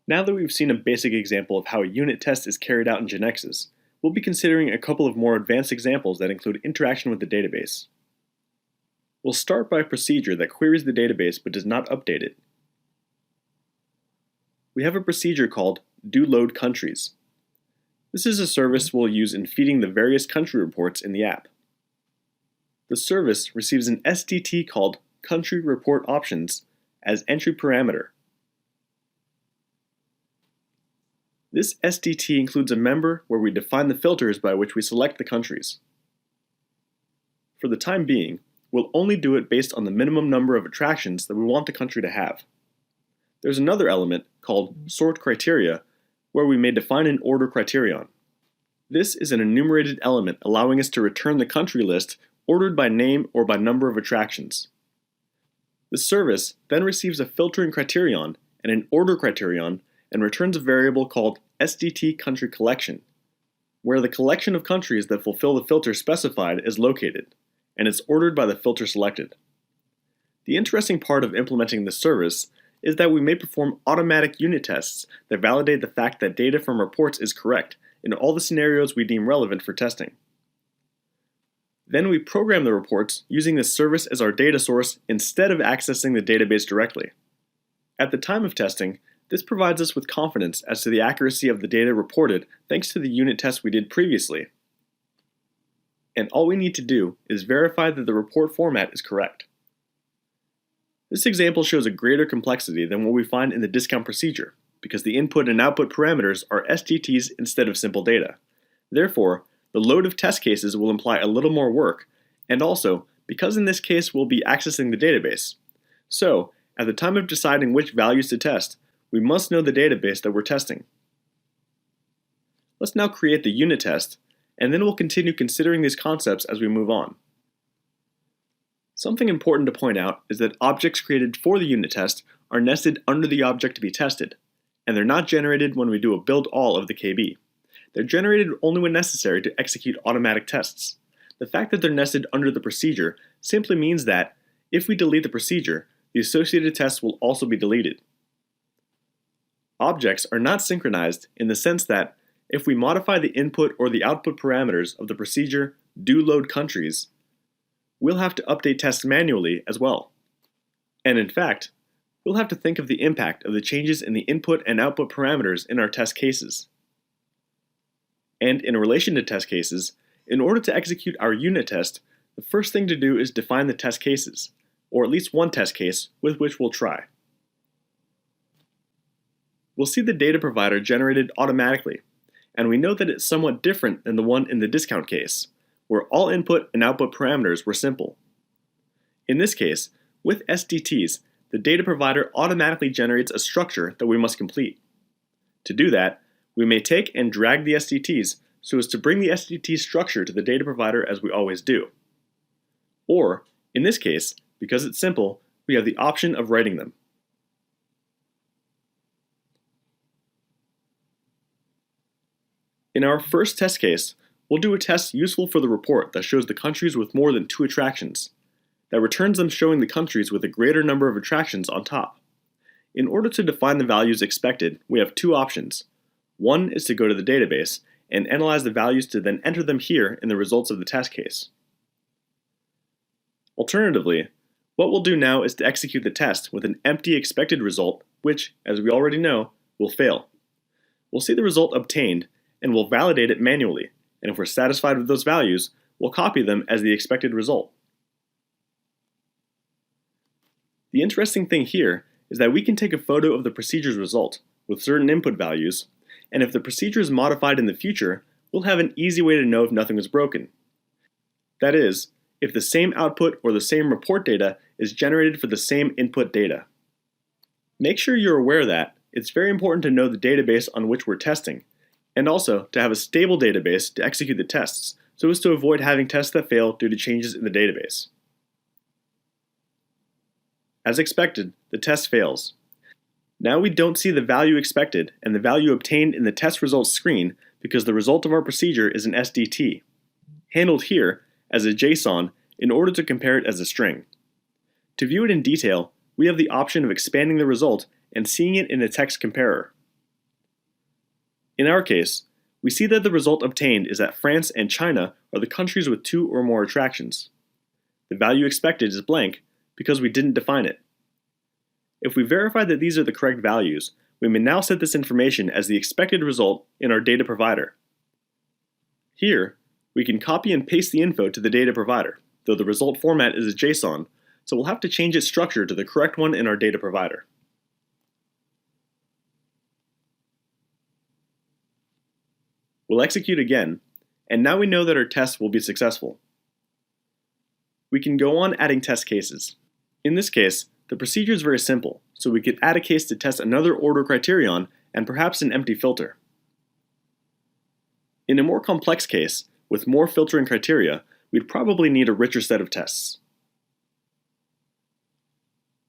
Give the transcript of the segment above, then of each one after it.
Now that we've seen a basic example of how a unit test is carried out in Genexus, we'll be considering a couple of more advanced examples that include interaction with the database. We'll start by a procedure that queries the database but does not update it. We have a procedure called doLoadCountries. This is a service we'll use in feeding the various country reports in the app. The service receives an SDT called Country Report Options as entry parameter. This SDT includes a member where we define the filters by which we select the countries. For the time being, we'll only do it based on the minimum number of attractions that we want the country to have. There's another element called Sort Criteria where we may define an order criterion. This is an enumerated element allowing us to return the country list ordered by name or by number of attractions. The service then receives a filtering criterion and an order criterion and returns a variable called SDT Country Collection, where the collection of countries that fulfill the filter specified is located, and it's ordered by the filter selected. The interesting part of implementing this service is that we may perform automatic unit tests that validate the fact that data from reports is correct in all the scenarios we deem relevant for testing. Then we program the reports using this service as our data source instead of accessing the database directly. At the time of testing, this provides us with confidence as to the accuracy of the data reported thanks to the unit test we did previously. And all we need to do is verify that the report format is correct. This example shows a greater complexity than what we find in the discount procedure, because the input and output parameters are SDTs instead of simple data. Therefore, the load of test cases will imply a little more work, and also, because in this case we'll be accessing the database. So, at the time of deciding which values to test, we must know the database that we're testing. Let's now create the unit test, and then we'll continue considering these concepts as we move on. Something important to point out is that objects created for the unit test are nested under the object to be tested, and they're not generated when we do a build all of the KB. They're generated only when necessary to execute automatic tests. The fact that they're nested under the procedure simply means that, if we delete the procedure, the associated tests will also be deleted. Objects are not synchronized in the sense that, if we modify the input or the output parameters of the procedure doLoadCountries, we'll have to update tests manually as well. And in fact, we'll have to think of the impact of the changes in the input and output parameters in our test cases. And in relation to test cases, in order to execute our unit test, the first thing to do is define the test cases, or at least one test case with which we'll try. We'll see the data provider generated automatically, and we know that it's somewhat different than the one in the discount case, where all input and output parameters were simple. In this case, with SDTs, the data provider automatically generates a structure that we must complete. To do that, we may take and drag the SDTs so as to bring the SDT structure to the data provider as we always do. Or, in this case, because it's simple, we have the option of writing them. In our first test case, we'll do a test useful for the report that shows the countries with more than 2 attractions, that returns them showing the countries with a greater number of attractions on top. In order to define the values expected, we have 2 options. One is to go to the database and analyze the values to then enter them here in the results of the test case. Alternatively, what we'll do now is to execute the test with an empty expected result, which, as we already know, will fail. We'll see the result obtained, and we'll validate it manually, and if we're satisfied with those values, we'll copy them as the expected result. The interesting thing here is that we can take a photo of the procedure's result with certain input values, and if the procedure is modified in the future, we'll have an easy way to know if nothing was broken. That is, if the same output or the same report data is generated for the same input data. Make sure you're aware that it's very important to know the database on which we're testing, and also to have a stable database to execute the tests, so as to avoid having tests that fail due to changes in the database. As expected, the test fails. Now we don't see the value expected and the value obtained in the test results screen because the result of our procedure is an SDT, handled here as a JSON in order to compare it as a string. To view it in detail, we have the option of expanding the result and seeing it in a text comparer. In our case, we see that the result obtained is that France and China are the countries with 2 or more attractions. The value expected is blank because we didn't define it. If we verify that these are the correct values, we may now set this information as the expected result in our data provider. Here, we can copy and paste the info to the data provider, though the result format is a JSON, so we'll have to change its structure to the correct one in our data provider. We'll execute again, and now we know that our test will be successful. We can go on adding test cases. In this case, the procedure is very simple, so we could add a case to test another order criterion and perhaps an empty filter. In a more complex case, with more filtering criteria, we'd probably need a richer set of tests.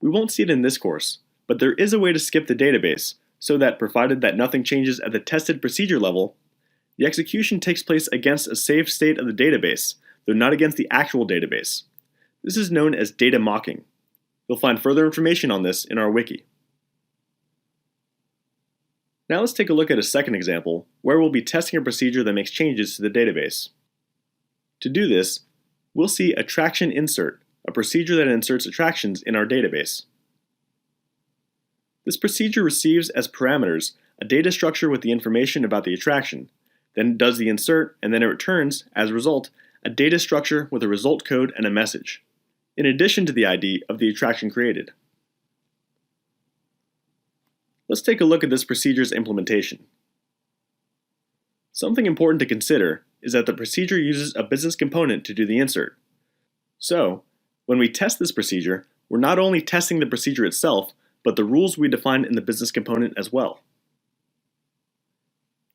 We won't see it in this course, but there is a way to skip the database, so that provided that nothing changes at the tested procedure level, the execution takes place against a saved state of the database, though not against the actual database. This is known as data mocking. You'll find further information on this in our wiki. Now let's take a look at a second example where we'll be testing a procedure that makes changes to the database. To do this, we'll see attraction insert, a procedure that inserts attractions in our database. This procedure receives as parameters a data structure with the information about the attraction, then it does the insert, and then it returns, as a result, a data structure with a result code and a message, in addition to the ID of the attraction created. Let's take a look at this procedure's implementation. Something important to consider is that the procedure uses a business component to do the insert. So, when we test this procedure, we're not only testing the procedure itself, but the rules we define in the business component as well.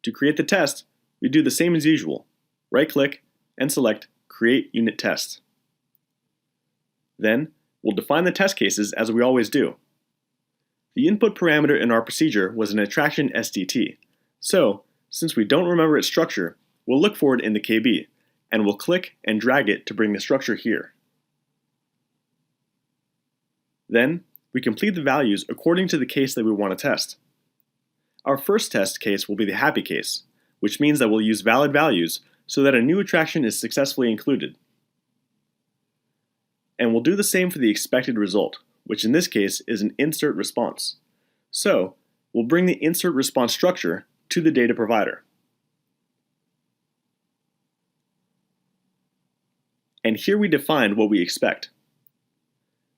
To create the test, we do the same as usual. Right-click and select Create Unit Test. Then, we'll define the test cases as we always do. The input parameter in our procedure was an attraction SDT, so, since we don't remember its structure, we'll look for it in the KB, and we'll click and drag it to bring the structure here. Then, we complete the values according to the case that we want to test. Our first test case will be the happy case, which means that we'll use valid values so that a new attraction is successfully included. And we'll do the same for the expected result, which in this case is an insert response. So, we'll bring the insert response structure to the data provider. And here we define what we expect.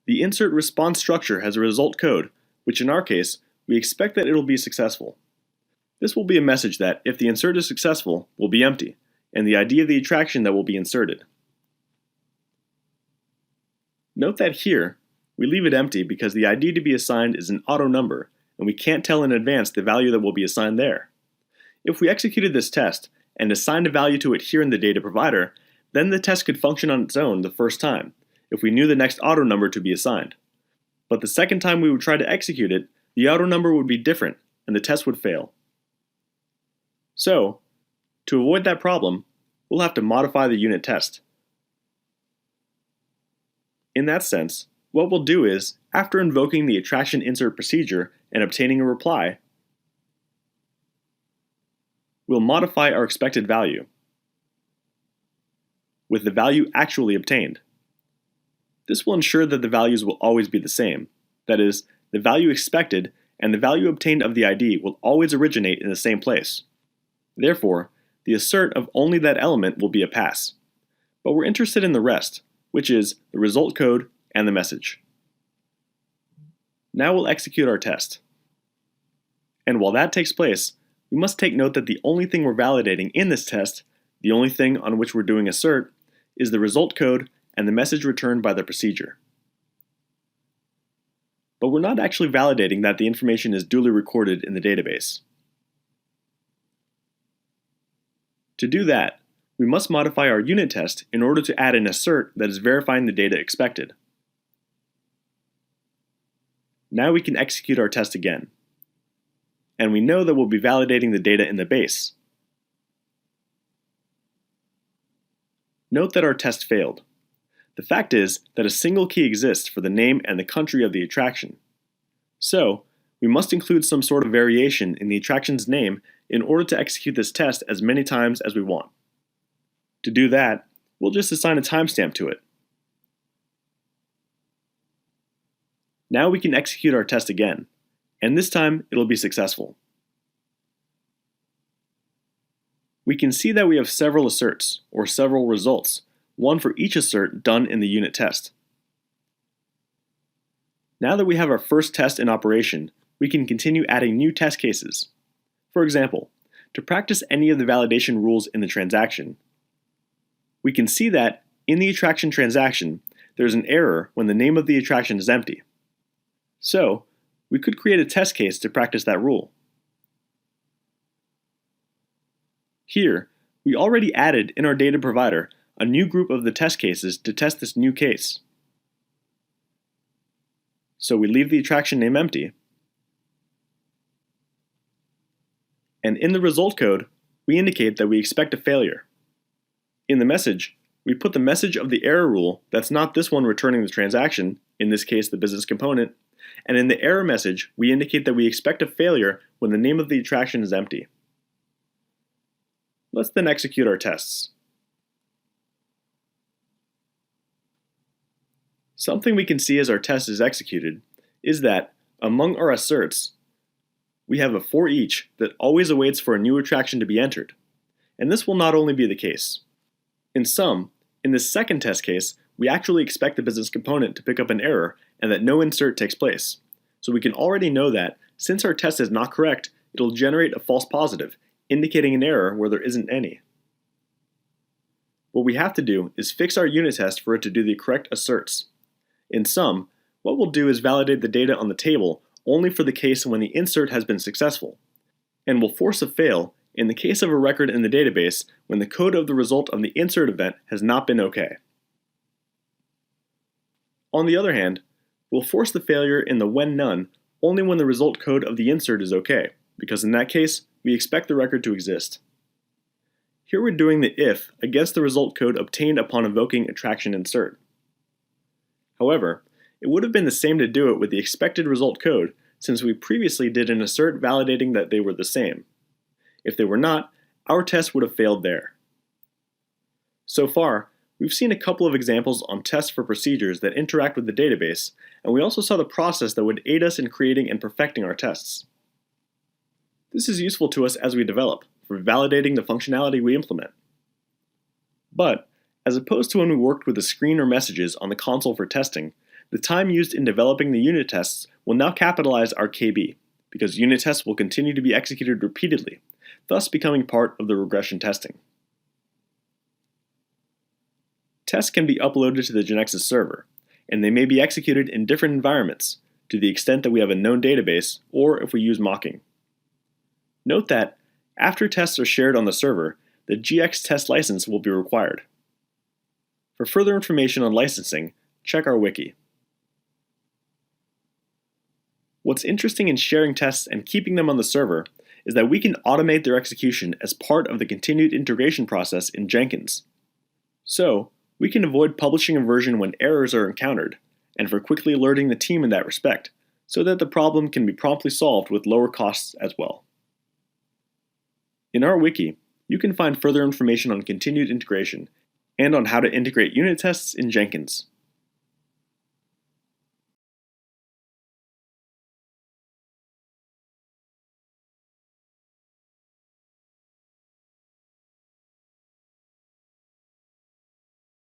The insert response structure has a result code, which in our case, we expect that it'll be successful. This will be a message that, if the insert is successful, will be empty, and the ID of the attraction that will be inserted. Note that here, we leave it empty because the ID to be assigned is an auto number, and we can't tell in advance the value that will be assigned there. If we executed this test and assigned a value to it here in the data provider, then the test could function on its own the first time, if we knew the next auto number to be assigned. But the second time we would try to execute it, the auto number would be different, and the test would fail. So, to avoid that problem, we'll have to modify the unit test. In that sense, what we'll do is, after invoking the attraction insert procedure and obtaining a reply, we'll modify our expected value with the value actually obtained. This will ensure that the values will always be the same. That is, the value expected and the value obtained of the ID will always originate in the same place. Therefore, the assert of only that element will be a pass. But we're interested in the rest, which is the result code and the message. Now we'll execute our test. And while that takes place, we must take note that the only thing we're validating in this test, the only thing on which we're doing assert, is the result code and the message returned by the procedure. But we're not actually validating that the information is duly recorded in the database. To do that, we must modify our unit test in order to add an assert that is verifying the data expected. Now we can execute our test again. And we know that we'll be validating the data in the base. Note that our test failed. The fact is that a single key exists for the name and the country of the attraction. So, We must include some sort of variation in the attraction's name in order to execute this test as many times as we want. To do that, we'll just assign a timestamp to it. Now we can execute our test again, and this time it'll be successful. We can see that we have several asserts, or several results, one for each assert done in the unit test. Now that we have our first test in operation, we can continue adding new test cases. For example, to practice any of the validation rules in the transaction, we can see that in the attraction transaction, there's an error when the name of the attraction is empty. So, we could create a test case to practice that rule. Here, we already added in our data provider a new group of the test cases to test this new case. So we leave the attraction name empty, and in the result code, we indicate that we expect a failure. In the message, we put the message of the error rule that's not this one returning the transaction, in this case the business component, and in the error message, we indicate that we expect a failure when the name of the attraction is empty. Let's then execute our tests. Something we can see as our test is executed is that, among our asserts, we have a for each that always awaits for a new attraction to be entered. And this will not only be the case. In sum, in this second test case, we actually expect the business component to pick up an error and that no insert takes place. So we can already know that, since our test is not correct, it'll generate a false positive, indicating an error where there isn't any. What we have to do is fix our unit test for it to do the correct asserts. In sum, what we'll do is validate the data on the table only for the case when the insert has been successful, and we'll force a fail in the case of a record in the database when the code of the result of the insert event has not been OK. On the other hand, we'll force the failure in the when none only when the result code of the insert is OK, because in that case, we expect the record to exist. Here we're doing the if against the result code obtained upon invoking attraction insert. However, it would have been the same to do it with the expected result code, since we previously did an assert validating that they were the same. If they were not, our test would have failed there. So far, we've seen a couple of examples on tests for procedures that interact with the database, and we also saw the process that would aid us in creating and perfecting our tests. This is useful to us as we develop, for validating the functionality we implement. But, as opposed to when we worked with a screen or messages on the console for testing, the time used in developing the unit tests will now capitalize our KB, because unit tests will continue to be executed repeatedly, thus becoming part of the regression testing. Tests can be uploaded to the Genexus server, and they may be executed in different environments, to the extent that we have a known database, or if we use mocking. Note that, after tests are shared on the server, the GX test license will be required. For further information on licensing, check our wiki. What's interesting in sharing tests and keeping them on the server is that we can automate their execution as part of the continued integration process in Jenkins. So, we can avoid publishing a version when errors are encountered, and for quickly alerting the team in that respect, so that the problem can be promptly solved with lower costs as well. In our wiki, you can find further information on continued integration, and on how to integrate unit tests in Jenkins.